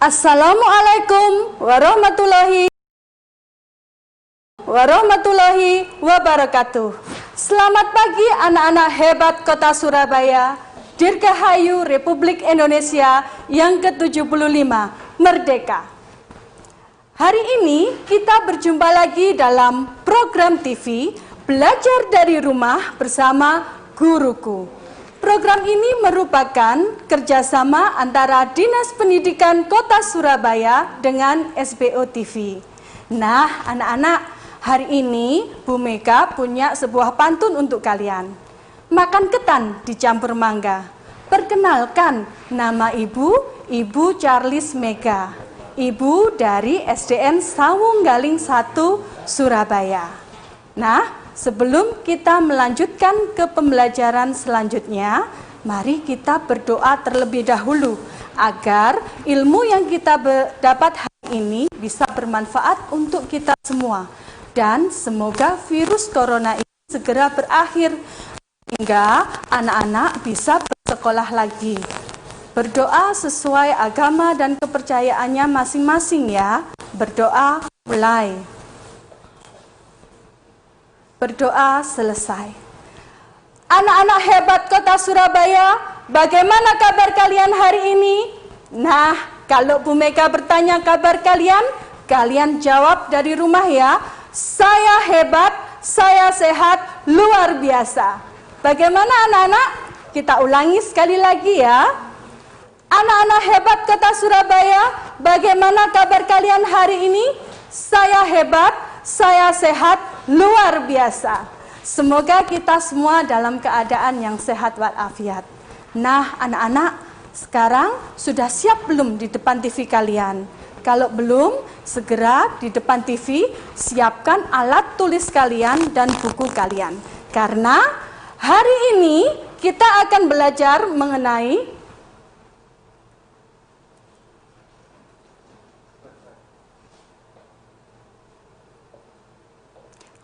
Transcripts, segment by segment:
Assalamualaikum warahmatullahi wabarakatuh. Selamat pagi anak-anak hebat Kota Surabaya, Dirgahayu Republik Indonesia yang ke-75, Merdeka. Hari ini kita berjumpa lagi dalam program TV Belajar dari Rumah bersama Guruku. Program ini merupakan kerjasama antara Dinas Pendidikan Kota Surabaya dengan SBO TV. Nah, anak-anak, hari ini Bu Mega punya sebuah pantun untuk kalian. Makan ketan dicampur mangga. Perkenalkan, nama Ibu Charles Mega. Ibu dari SDN Sawung-Galing 1 Surabaya. Nah, sebelum kita melanjutkan ke pembelajaran selanjutnya, mari kita berdoa terlebih dahulu agar ilmu yang kita dapat hari ini bisa bermanfaat untuk kita semua. Dan semoga virus corona ini segera berakhir sehingga anak-anak bisa bersekolah lagi. Berdoa sesuai agama dan kepercayaannya masing-masing ya. Berdoa mulai. Berdoa selesai. Anak-anak hebat Kota Surabaya, bagaimana kabar kalian hari ini? Nah, kalau Bu Mega bertanya kabar kalian, kalian jawab dari rumah ya. Saya hebat, saya sehat, luar biasa. Bagaimana anak-anak? Kita ulangi sekali lagi ya. Anak-anak hebat Kota Surabaya, bagaimana kabar kalian hari ini? Saya hebat, saya sehat, luar biasa. Semoga kita semua dalam keadaan yang sehat walafiat. Nah, anak-anak, sekarang sudah siap belum di depan TV kalian? Kalau belum, segera di depan TV siapkan alat tulis kalian dan buku kalian. Karena hari ini kita akan belajar mengenai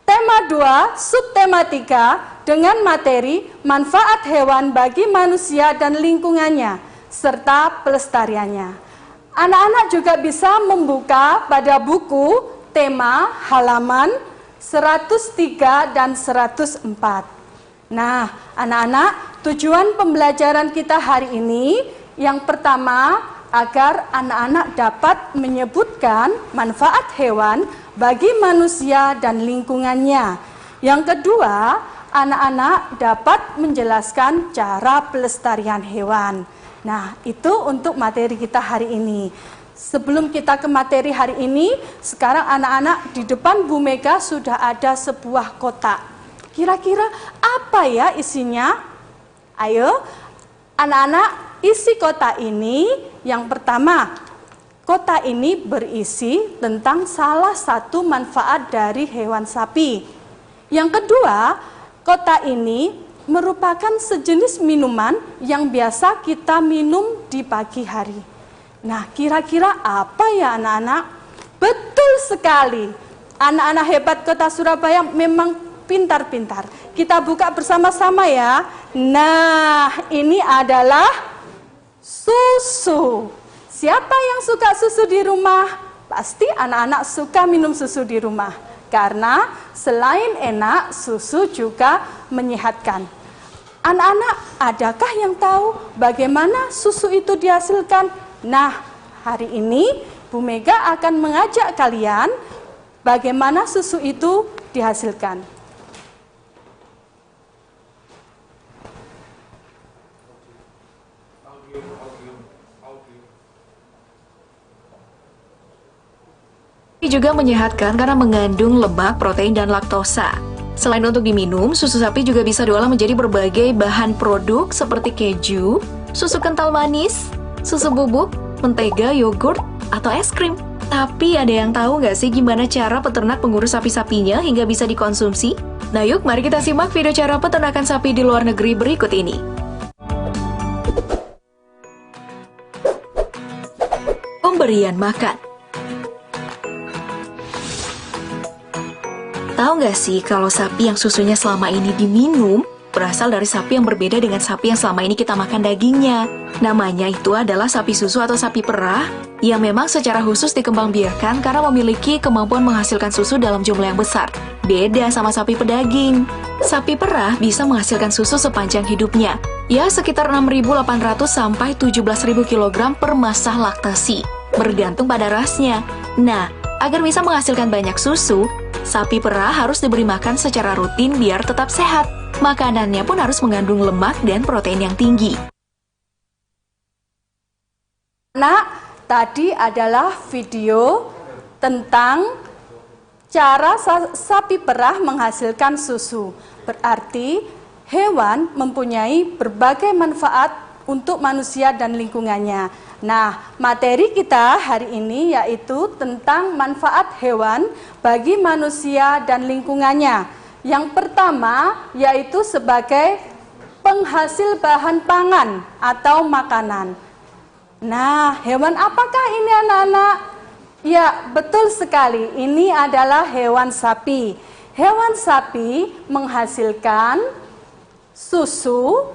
tema 2, subtema 3 dengan materi manfaat hewan bagi manusia dan lingkungannya, serta pelestariannya. Anak-anak juga bisa membuka pada buku tema halaman 103 dan 104. Nah, anak-anak, tujuan pembelajaran kita hari ini yang pertama agar anak-anak dapat menyebutkan manfaat hewan bagi manusia dan lingkungannya. Yang kedua, anak-anak dapat menjelaskan cara pelestarian hewan. Nah, itu untuk materi kita hari ini. Sebelum kita ke materi hari ini, sekarang anak-anak di depan Bu Mega sudah ada sebuah kotak. Kira-kira apa ya isinya? Ayo, anak-anak, isi kotak ini yang pertama, kotak ini berisi tentang salah satu manfaat dari hewan sapi. Yang kedua, kotak ini merupakan sejenis minuman yang biasa kita minum di pagi hari. Nah, kira-kira apa ya anak-anak? Betul sekali. Anak-anak hebat Kota Surabaya memang pintar-pintar. Kita buka bersama-sama ya. Nah, ini adalah susu. Siapa yang suka susu di rumah? Pasti anak-anak suka minum susu di rumah. Karena selain enak, susu juga menyehatkan. Anak-anak, adakah yang tahu bagaimana susu itu dihasilkan? Nah, hari ini Bu Mega akan mengajak kalian bagaimana susu itu dihasilkan. Juga menyehatkan karena mengandung lemak, protein, dan laktosa. Selain untuk diminum, susu sapi juga bisa diolah menjadi berbagai bahan produk seperti keju, susu kental manis, susu bubuk, mentega, yogurt, atau es krim. Tapi ada yang tahu nggak sih gimana cara peternak mengurus sapi-sapinya hingga bisa dikonsumsi? Nah yuk, mari kita simak video cara peternakan sapi di luar negeri berikut ini. Pemberian makan. Tahu nggak sih kalau sapi yang susunya selama ini diminum berasal dari sapi yang berbeda dengan sapi yang selama ini kita makan dagingnya. Namanya itu adalah sapi susu atau sapi perah yang memang secara khusus dikembangbiakkan karena memiliki kemampuan menghasilkan susu dalam jumlah yang besar. Beda sama sapi pedaging. Sapi perah bisa menghasilkan susu sepanjang hidupnya, ya sekitar 6.800 sampai 17.000 kg per masa laktasi, bergantung pada rasnya. Nah, agar bisa menghasilkan banyak susu, sapi perah harus diberi makan secara rutin biar tetap sehat. Makanannya pun harus mengandung lemak dan protein yang tinggi. Nah, tadi adalah video tentang cara sapi perah menghasilkan susu. Berarti hewan mempunyai berbagai manfaat untuk manusia dan lingkungannya. Nah, materi kita hari ini yaitu tentang manfaat hewan bagi manusia dan lingkungannya. Yang pertama yaitu sebagai penghasil bahan pangan atau makanan. Nah, hewan apakah ini anak-anak? Ya, betul sekali. Ini adalah hewan sapi. Hewan sapi menghasilkan susu.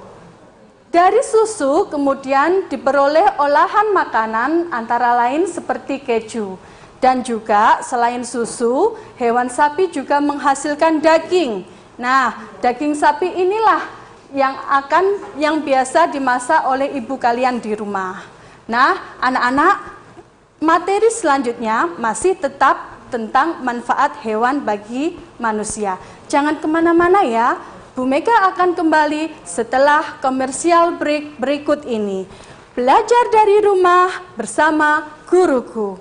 Dari susu kemudian diperoleh olahan makanan antara lain seperti keju. Dan juga selain susu, hewan sapi juga menghasilkan daging. Nah, daging sapi inilah yang biasa dimasak oleh ibu kalian di rumah. Nah, anak-anak, materi selanjutnya masih tetap tentang manfaat hewan bagi manusia. Jangan kemana-mana ya, Bu Mega akan kembali setelah komersial break berikut ini. Belajar dari rumah bersama guruku.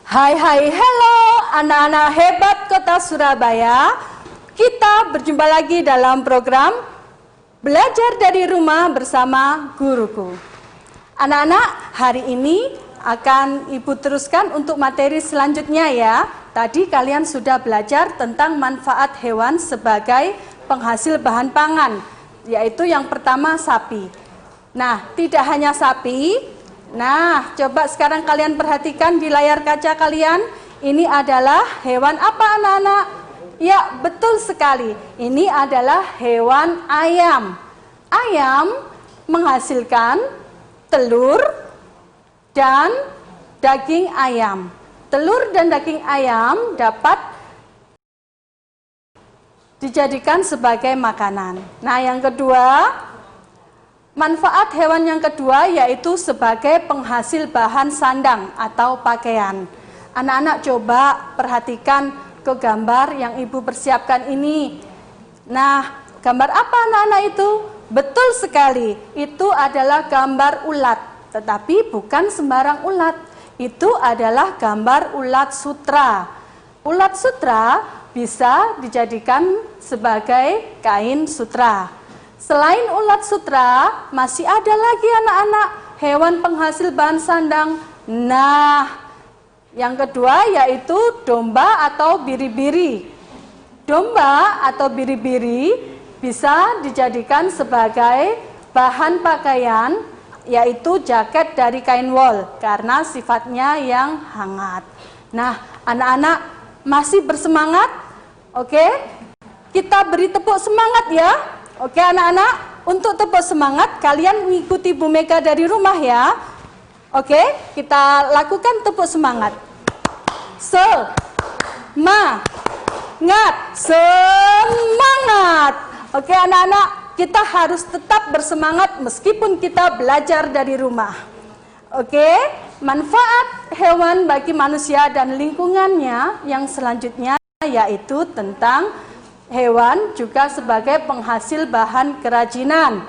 Hai, hello anak-anak hebat kota Surabaya. Kita berjumpa lagi dalam program Belajar dari Rumah bersama Guruku. Anak-anak, hari ini akan Ibu teruskan untuk materi selanjutnya ya. Tadi kalian sudah belajar tentang manfaat hewan sebagai penghasil bahan pangan, yaitu yang pertama sapi. Nah, tidak hanya sapi. Nah, coba sekarang kalian perhatikan di layar kaca kalian. Ini adalah hewan apa anak-anak? Ya, betul sekali. Ini adalah hewan ayam. Ayam menghasilkan telur dan daging ayam. Telur dan daging ayam dapat dijadikan sebagai makanan. Nah, yang kedua, manfaat hewan yang kedua yaitu sebagai penghasil bahan sandang atau pakaian. Anak-anak coba perhatikan ke gambar yang Ibu persiapkan ini. Nah, gambar apa anak-anak itu? Betul sekali, itu adalah gambar ulat. Tetapi bukan sembarang ulat, itu adalah gambar ulat sutra. Ulat sutra bisa dijadikan sebagai kain sutra. Selain ulat sutra, masih ada lagi anak-anak hewan penghasil bahan sandang. Nah, yang kedua yaitu domba atau biri-biri. Domba atau biri-biri bisa dijadikan sebagai bahan pakaian, yaitu jaket dari kain wol karena sifatnya yang hangat. Nah, anak-anak masih bersemangat? Oke? Kita beri tepuk semangat ya. Oke anak-anak, untuk tepuk semangat kalian mengikuti Bu Mega dari rumah ya. Oke, kita lakukan tepuk semangat. Semangat. Oke anak-anak, kita harus tetap bersemangat meskipun kita belajar dari rumah. Oke, manfaat hewan bagi manusia dan lingkungannya yang selanjutnya yaitu tentang hewan juga sebagai penghasil bahan kerajinan.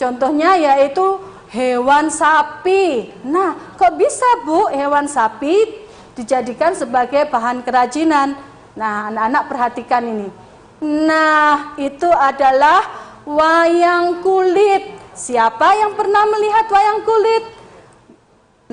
Contohnya yaitu hewan sapi. Nah, kok bisa Bu hewan sapi dijadikan sebagai bahan kerajinan? Nah, anak-anak perhatikan ini. Nah, itu adalah wayang kulit. Siapa yang pernah melihat wayang kulit?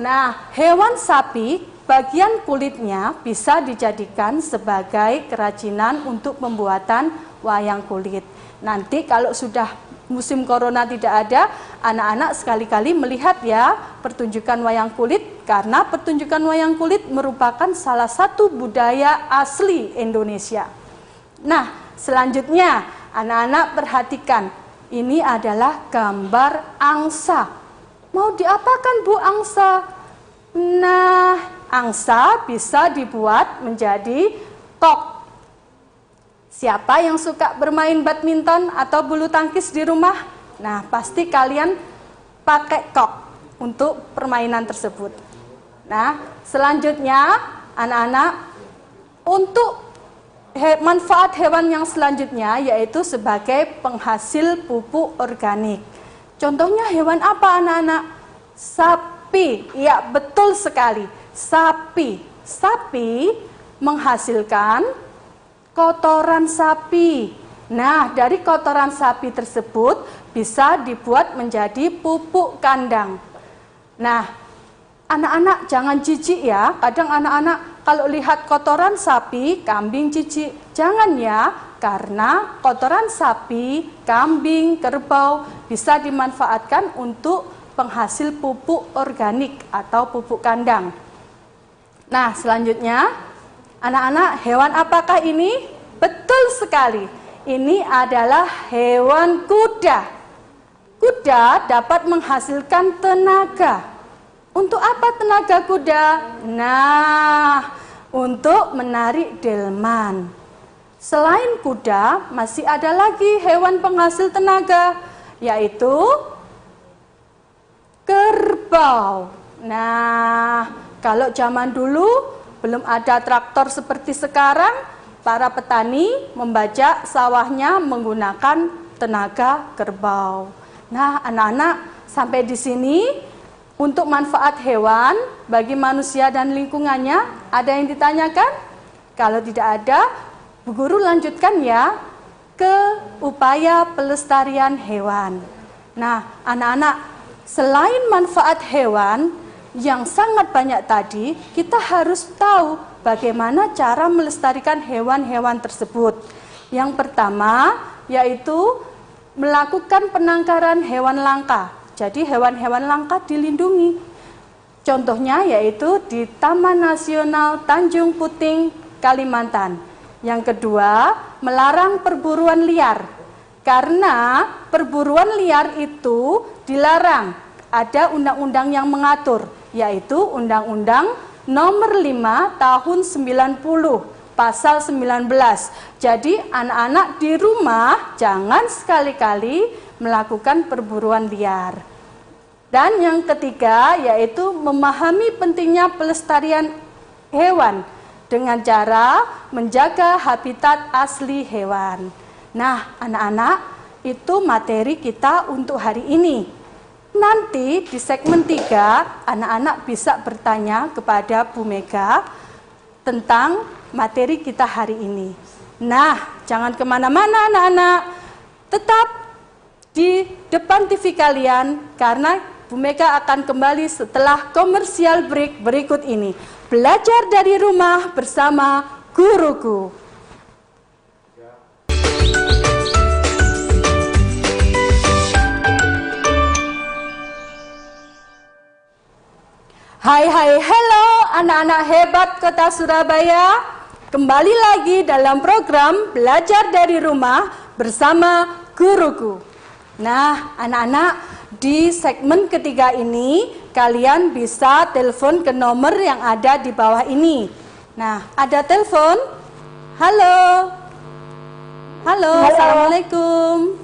Nah, hewan sapi, bagian kulitnya bisa dijadikan sebagai kerajinan untuk pembuatan wayang kulit. Nanti kalau sudah musim corona tidak ada, anak-anak sekali-kali melihat ya pertunjukan wayang kulit, karena pertunjukan wayang kulit merupakan salah satu budaya asli Indonesia. Nah, selanjutnya anak-anak perhatikan. Ini adalah gambar angsa. Mau diapakan Bu angsa? Nah, angsa bisa dibuat menjadi kok. Siapa yang suka bermain badminton atau bulu tangkis di rumah? Nah, pasti kalian pakai kok untuk permainan tersebut. Nah, selanjutnya anak-anak, untuk manfaat hewan yang selanjutnya yaitu sebagai penghasil pupuk organik. Contohnya hewan apa anak-anak? Sapi. Ya, betul sekali. Sapi. Sapi menghasilkan kotoran sapi. Nah, dari kotoran sapi tersebut bisa dibuat menjadi pupuk kandang. Nah, anak-anak jangan jijik ya. Kadang anak-anak kalau lihat kotoran sapi, kambing jijik. Jangan ya, karena kotoran sapi, kambing, kerbau bisa dimanfaatkan untuk penghasil pupuk organik atau pupuk kandang. Nah, selanjutnya, anak-anak, hewan apakah ini? Betul sekali, ini adalah hewan kuda. Kuda dapat menghasilkan tenaga. Untuk apa tenaga kuda? Nah, untuk menarik delman. Selain kuda, masih ada lagi hewan penghasil tenaga, yaitu kerbau. Nah, kalau zaman dulu belum ada traktor seperti sekarang, para petani membajak sawahnya menggunakan tenaga kerbau. Nah, anak-anak, sampai di sini untuk manfaat hewan bagi manusia dan lingkungannya, ada yang ditanyakan? Kalau tidak ada, Bu Guru lanjutkan ya ke upaya pelestarian hewan. Nah, anak-anak, selain manfaat hewan yang sangat banyak tadi, kita harus tahu bagaimana cara melestarikan hewan-hewan tersebut. Yang pertama, yaitu melakukan penangkaran hewan langka. Jadi hewan-hewan langka dilindungi. Contohnya yaitu di Taman Nasional Tanjung Puting, Kalimantan. Yang kedua, melarang perburuan liar. Karena perburuan liar itu dilarang. Ada undang-undang yang mengatur, yaitu Undang-Undang Nomor 5 Tahun 90, Pasal 19. Jadi anak-anak di rumah jangan sekali-kali melakukan perburuan liar. Dan yang ketiga yaitu memahami pentingnya pelestarian hewan dengan cara menjaga habitat asli hewan. Nah, anak-anak, itu materi kita untuk hari ini. Nanti di segmen 3, anak-anak bisa bertanya kepada Bu Mega tentang materi kita hari ini. Nah, jangan kemana-mana anak-anak. Tetap di depan TV kalian karena Bu Mega akan kembali setelah komersial break berikut ini. Belajar dari rumah bersama guruku. Hai, hello anak-anak hebat Kota Surabaya. Kembali lagi dalam program Belajar dari Rumah bersama guruku. Nah, anak-anak, di segmen ketiga ini kalian bisa telepon ke nomor yang ada di bawah ini. Nah, ada telepon? Halo. Halo, assalamualaikum.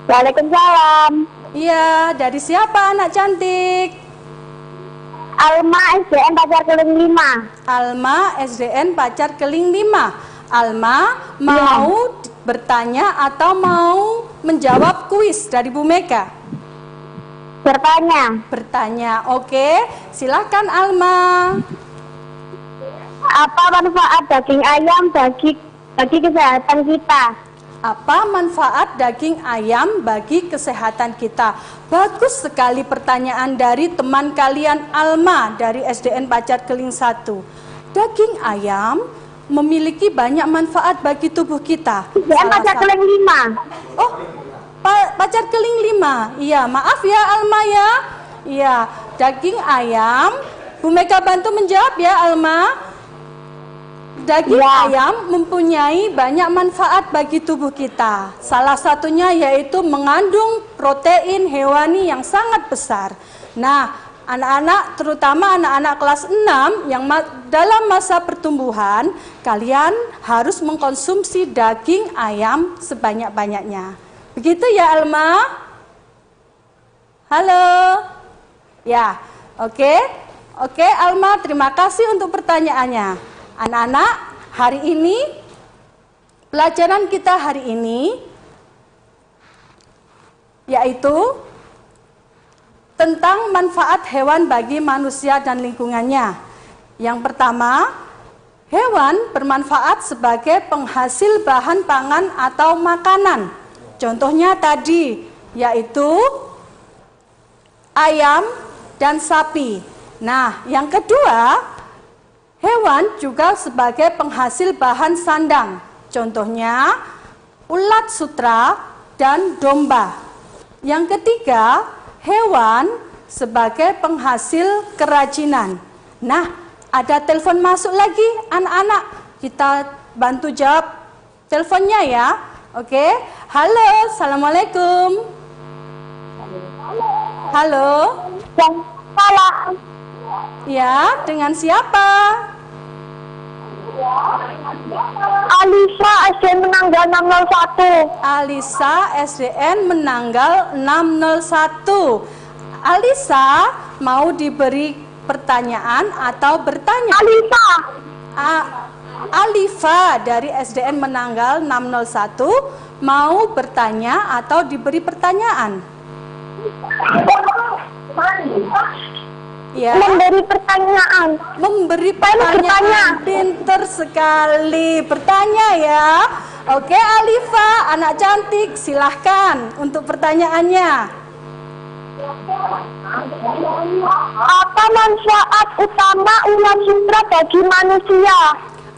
Waalaikumsalam. Iya, dari siapa anak cantik? Alma SDN Pacar Keling 5. Alma SDN Pacar Keling 5. Alma mau bertanya atau mau menjawab kuis dari Bu Mega? Bertanya. Oke, silakan Alma. Apa manfaat daging ayam bagi kesehatan kita? Apa manfaat daging ayam bagi kesehatan kita? Bagus sekali pertanyaan dari teman kalian Alma dari SDN Pacar Keling 1. Daging ayam memiliki banyak manfaat bagi tubuh kita. SDN Pacar Keling 5. Oh, Pacar Keling 5. Iya, maaf ya Alma ya. Iya, daging ayam. Bu Mega bantu menjawab ya Alma. Daging Ya. ayam mempunyai banyak manfaat bagi tubuh kita. Salah satunya yaitu mengandung protein hewani yang sangat besar. Nah, anak-anak, terutama anak-anak kelas 6 yang dalam masa pertumbuhan, kalian harus mengkonsumsi daging ayam sebanyak-banyaknya. Begitu ya, Alma? Halo? Ya, oke. Oke, Alma, terima kasih untuk pertanyaannya. Anak-anak, hari ini, pelajaran kita hari ini, yaitu tentang manfaat hewan bagi manusia dan lingkungannya. Yang pertama, hewan bermanfaat sebagai penghasil bahan pangan atau makanan. Contohnya tadi, yaitu ayam dan sapi. Nah, yang kedua, hewan juga sebagai penghasil bahan sandang. Contohnya, ulat sutra dan domba. Yang ketiga, hewan sebagai penghasil kerajinan. Nah, ada telepon masuk lagi, anak-anak. Kita bantu jawab teleponnya ya. Oke, halo, assalamualaikum. Halo. Salam. Ya, dengan siapa? Alisa SDN Menanggal 601. Alisa SDN Menanggal 601. Alisa mau diberi pertanyaan atau bertanya? Alisa. Alifa dari SDN Menanggal 601 mau bertanya atau diberi pertanyaan? Ya. Memberi pertanyaan. Memberi pertanyaan. Pinter sekali. Bertanya ya. Oke, Alifa, anak cantik, silahkan untuk pertanyaannya. Apa manfaat utama ulat sutra bagi manusia?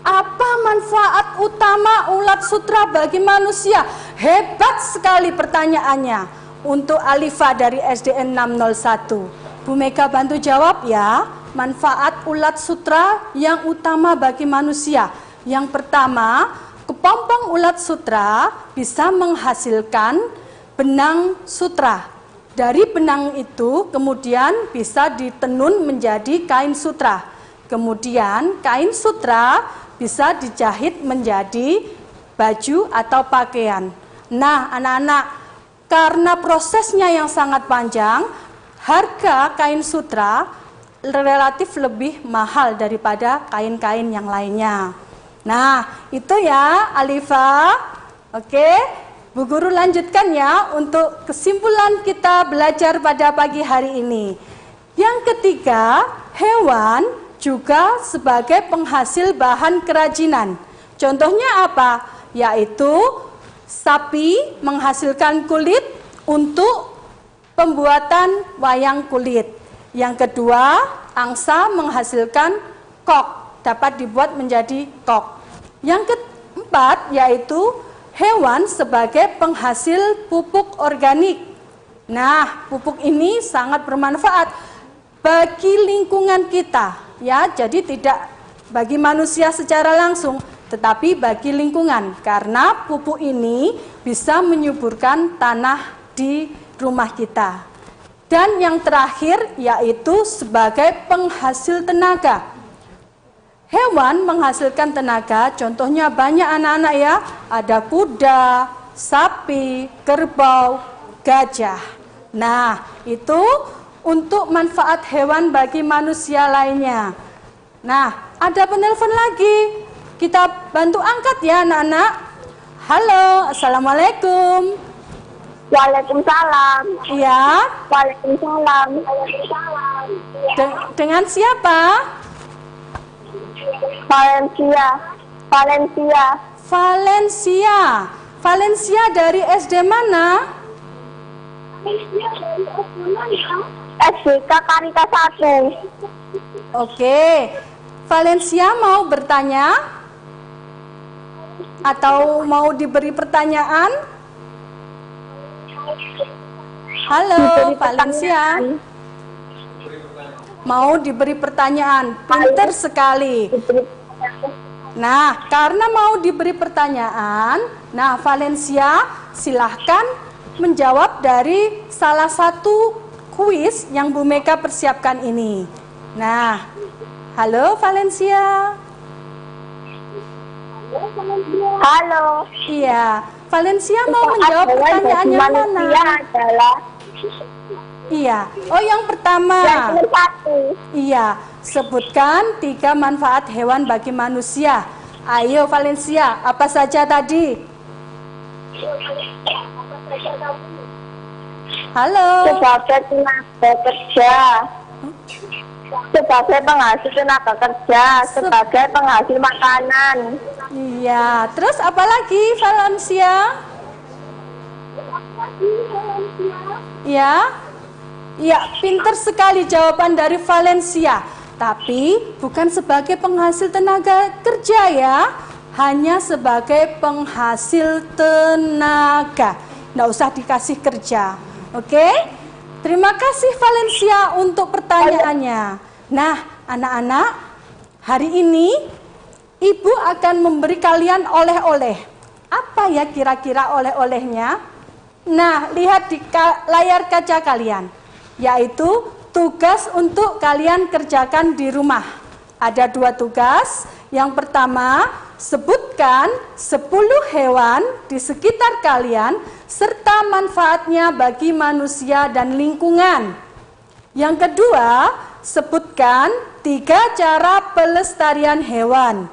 Apa manfaat utama ulat sutra bagi manusia? Hebat sekali pertanyaannya. Untuk Alifa dari SDN 601. Bu Mega bantu jawab ya. Manfaat ulat sutra yang utama bagi manusia. Yang pertama, kepompong ulat sutra bisa menghasilkan benang sutra. Dari benang itu kemudian bisa ditenun menjadi kain sutra. Kemudian kain sutra bisa dijahit menjadi baju atau pakaian. Nah, anak-anak, karena prosesnya yang sangat panjang, harga kain sutra relatif lebih mahal daripada kain-kain yang lainnya. Nah, itu ya Alifa. Oke, Bu Guru lanjutkan ya untuk kesimpulan kita belajar pada pagi hari ini. Yang ketiga, hewan juga sebagai penghasil bahan kerajinan. Contohnya apa? Yaitu sapi menghasilkan kulit untuk pembuatan wayang kulit. Yang kedua, angsa menghasilkan kok, dapat dibuat menjadi kok. Yang keempat, yaitu hewan sebagai penghasil pupuk organik. Nah, pupuk ini sangat bermanfaat bagi lingkungan kita, ya. Jadi tidak bagi manusia secara langsung, tetapi bagi lingkungan, karena pupuk ini bisa menyuburkan tanah di rumah kita. Dan yang terakhir yaitu sebagai penghasil tenaga. Hewan menghasilkan tenaga, contohnya banyak anak-anak ya, ada kuda, sapi, kerbau, gajah. Nah, itu untuk manfaat hewan bagi manusia lainnya. Nah, ada penelpon lagi. Kita bantu angkat ya anak-anak. Halo, assalamualaikum. Waalaikumsalam. Iya. Waalaikumsalam. Dengan siapa? Valencia. Valencia. Valencia. Valencia dari SD mana? SDK Karita 1. Oke. Valencia mau bertanya? Atau mau diberi pertanyaan? Halo, Valencia. Mau diberi pertanyaan? Pinter sekali. Nah, karena mau diberi pertanyaan, nah Valencia silahkan menjawab dari salah satu kuis yang Bu Mega persiapkan ini. Nah, halo Valencia. Halo. Iya, Valencia mau menjawab pertanyaannya mana? Adalah Iya, oh yang pertama. yang nomor 1. Iya, sebutkan 3 manfaat hewan bagi manusia. Ayo Valencia, apa saja tadi? Halo. Sebagai tenaga kerja, sebagai penghasil tenaga kerja, sebagai penghasil makanan. Iya, terus apa lagi Valencia? Ya, ya, pinter sekali jawaban dari Valencia. Tapi bukan sebagai penghasil tenaga kerja ya, hanya sebagai penghasil tenaga. Nggak usah dikasih kerja, oke? Terima kasih Valencia untuk pertanyaannya. Nah, anak-anak, hari ini Ibu akan memberi kalian oleh-oleh. Apa ya kira-kira oleh-olehnya? Nah, lihat di layar kaca kalian, yaitu tugas untuk kalian kerjakan di rumah. Ada 2 tugas. Yang pertama, sebutkan 10 hewan di sekitar kalian serta manfaatnya bagi manusia dan lingkungan. Yang kedua, sebutkan 3 cara pelestarian hewan.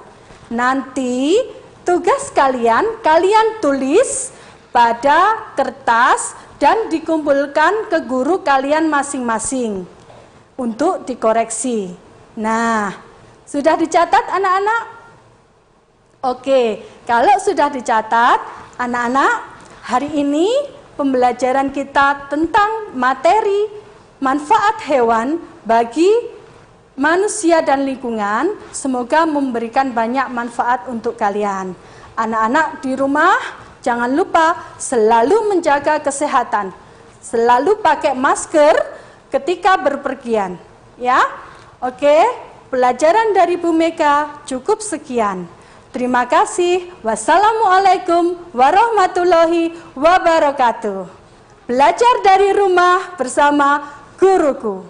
Nanti tugas kalian tulis pada kertas dan dikumpulkan ke guru kalian masing-masing untuk dikoreksi. Nah, sudah dicatat anak-anak? Oke, kalau sudah dicatat, anak-anak, hari ini pembelajaran kita tentang materi manfaat hewan bagi manusia dan lingkungan, semoga memberikan banyak manfaat untuk kalian. Anak-anak di rumah, jangan lupa selalu menjaga kesehatan. Selalu pakai masker ketika berpergian, ya. Oke, pelajaran dari Bu Mega cukup sekian. Terima kasih. Wassalamualaikum warahmatullahi wabarakatuh. Belajar dari rumah bersama guruku.